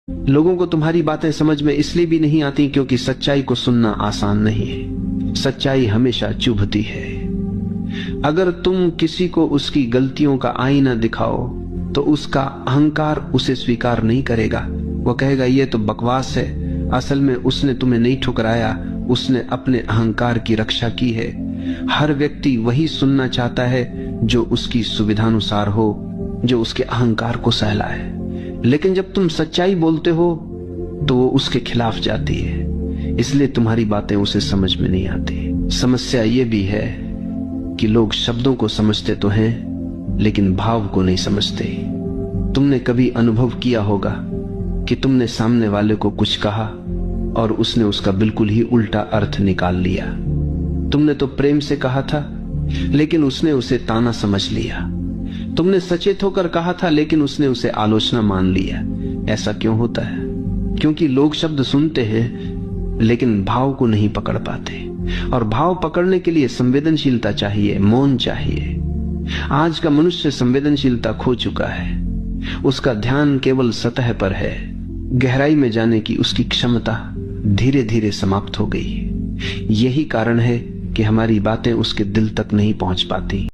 लोगों को तुम्हारी बातें समझ में इसलिए भी नहीं आती क्योंकि सच्चाई को सुनना आसान नहीं है। सच्चाई हमेशा चुभती है। अगर तुम किसी को उसकी गलतियों का आईना दिखाओ तो उसका अहंकार उसे स्वीकार नहीं करेगा। वो कहेगा ये तो बकवास है, असल में उसने तुम्हें नहीं ठुकराया, उसने अपने अहंकार की रक्षा की है। हर व्यक्ति वही सुनना चाहता है जो उसकी सुविधानुसार हो, जो उसके अहंकार को सहलाए। लेकिन जब तुम सच्चाई बोलते हो तो वो उसके खिलाफ जाती है, इसलिए तुम्हारी बातें उसे समझ में नहीं आती। समस्या ये भी है कि लोग शब्दों को समझते तो हैं लेकिन भाव को नहीं समझते। तुमने कभी अनुभव किया होगा कि तुमने सामने वाले को कुछ कहा और उसने उसका बिल्कुल ही उल्टा अर्थ निकाल लिया। तुमने तो प्रेम से कहा था लेकिन उसने उसे ताना समझ लिया। तुमने सचेत होकर कहा था लेकिन उसने उसे आलोचना मान लिया। ऐसा क्यों होता है? क्योंकि लोग शब्द सुनते हैं लेकिन भाव को नहीं पकड़ पाते, और भाव पकड़ने के लिए संवेदनशीलता चाहिए, मौन चाहिए। आज का मनुष्य संवेदनशीलता खो चुका है। उसका ध्यान केवल सतह पर है। गहराई में जाने की उसकी क्षमता धीरे धीरे समाप्त हो गई। यही कारण है कि हमारी बातें उसके दिल तक नहीं पहुंच पाती।